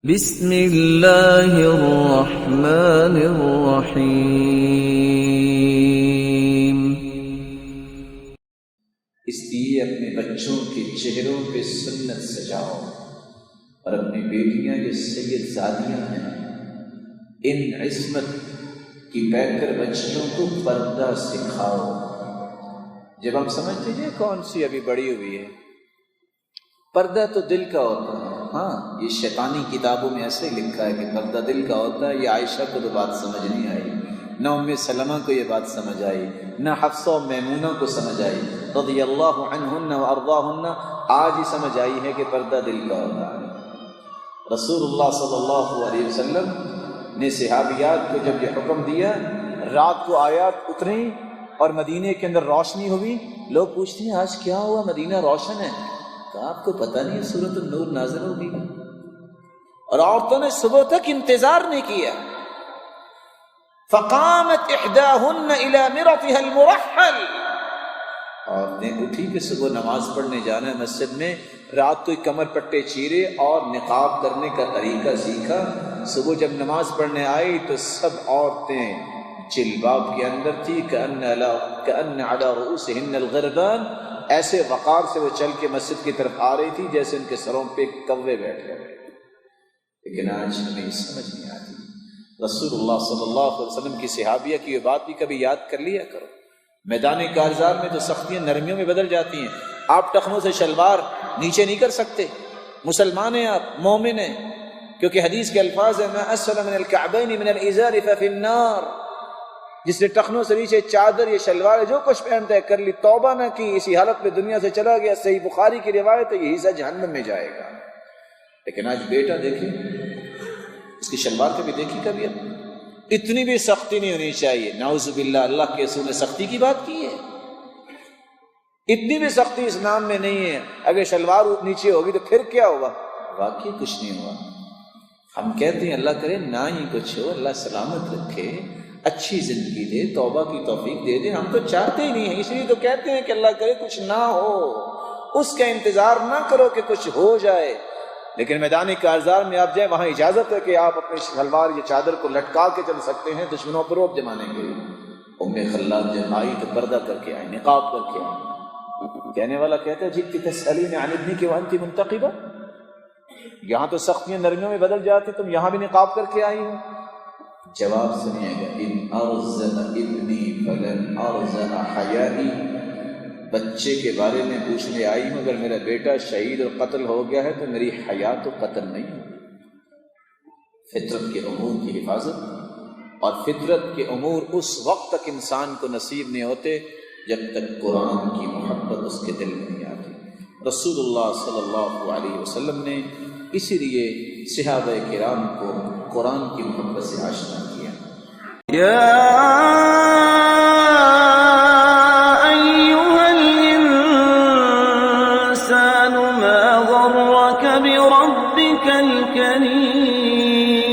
بسم اللہ الرحمن الرحیم۔ اس لیے اپنے بچوں کے چہروں پہ سنت سجاؤ اور اپنی بیٹیاں جو سید زادیاں ہیں ان عصمت کی پیکر بچیوں کو پردہ سکھاؤ۔ جب ہم سمجھتے ہیں کون سی ابھی بڑی ہوئی ہے، پردہ تو دل کا ہوتا ہے۔ ہاں، یہ شیطانی کتابوں میں ایسے لکھا ہے کہ پردہ دل کا ہوتا ہے۔ یہ عائشہ کو تو بات سمجھ نہیں آئی، نہ ام سلمہ کو یہ بات سمجھ آئی، نہ حفصہ و میمونہ کو سمجھ آئی رضی اللہ عنہن و ارضاہن۔ آج ہی سمجھ آئی ہے کہ پردہ دل کا ہوتا ہے۔ رسول اللہ صلی اللہ علیہ وسلم نے صحابیات کو جب یہ حکم دیا، رات کو آیات اتری اور مدینے کے اندر روشنی ہوئی، لوگ پوچھتے ہیں آج کیا ہوا، مدینہ روشن ہے؟ کہا آپ کو پتہ نہیں سورۃ النور نازل ہوگی؟ اور عورتوں نے صبح تک انتظار نہیں کیا۔ فقامت احداہن الی مرطها المرحل، عورتیں اٹھی کہ صبح نماز پڑھنے جانا ہے مسجد میں، رات کو کمر پٹے چیرے اور نقاب کرنے کا طریقہ سیکھا۔ صبح جب نماز پڑھنے آئی تو سب عورتیں جلباب کے اندر تھی، کأن علی رؤوسہن الغربان، ایسے وقار سے وہ چل کے مسجد کی طرف آ رہی تھی جیسے ان کے سروں پہ کوے بیٹھ گئے۔ لیکن آج ہمیں سمجھ نہیں آتی۔ رسول اللہ صلی اللہ علیہ وسلم کی صحابیہ کی یہ بات بھی کبھی یاد کر لیا کرو۔ میدان کارزار میں تو سختیاں نرمیوں میں بدل جاتی ہیں۔ آپ ٹخنوں سے شلوار نیچے نہیں کر سکتے، مسلمان ہیں آپ، مومن ہیں، کیونکہ حدیث کے الفاظ ہیں ما اسفل من الکعبین من الازار ففی النار، جس نے ٹخنوں سے نیچے چادر یا شلوار جو کچھ پہنتا ہے کر لی، توبہ نہ کی، اسی حالت میں دنیا سے چلا گیا، صحیح بخاری کی روایت ہے، یہ حصہ جہنم میں جائے گا۔ لیکن آج بیٹا دیکھیں، اس کی شلوار کبھی دیکھی کبھی؟ اب اتنی بھی سختی نہیں ہونی چاہیے، نعوذ باللہ، اللہ کے رسول نے سختی کی بات کی ہے، اتنی بھی سختی اسلام میں نہیں ہے۔ اگر شلوار نیچے ہوگی تو پھر کیا ہوگا؟ واقعی کچھ نہیں ہوا۔ ہم کہتے ہیں اللہ کرے نہ ہی کچھ ہو، اللہ سلامت رکھے، اچھی زندگی دے، توبہ کی توفیق دے دے، ہم تو چاہتے ہی نہیں ہیں، اس لیے تو کہتے ہیں کہ اللہ کرے کچھ نہ ہو، اس کا انتظار نہ کرو کہ کچھ ہو جائے۔ لیکن میدان کارزار میں آپ جائیں، وہاں اجازت ہے کہ آپ اپنے شلوار یا چادر کو لٹکا کے چل سکتے ہیں، دشمنوں پر رعب جمانے کے لیے۔ ام خلاد جب آئی تو پردہ کر کے آئی، نقاب کر کے آئی۔ کہنے والا کہتا ہے جئتی تسألین عن ابنک وانت منتقبہ، یہاں تو سختیاں نرمیوں میں بدل جاتی، تم یہاں بھی نقاب کر کے آئی ہو۔ جواب سنیے گا، ان ارزق ابنی فلن ارزق حیائی، بچے کے بارے میں پوچھنے آئی ہوں، اگر میرا بیٹا شہید اور قتل ہو گیا ہے تو میری حیا تو قتل نہیں ہوگی۔ فطرت کے امور کی حفاظت، اور فطرت کے امور اس وقت تک انسان کو نصیب نہیں ہوتے جب تک قرآن کی محبت اس کے دل میں نہیں آتی۔ رسول اللہ صلی اللہ علیہ وسلم نے اسی لیے صحابہ کرام کو قرآن کی محبت سے آشنا کیا۔ یا ایھا الانسان ما غرک بربک الکریم۔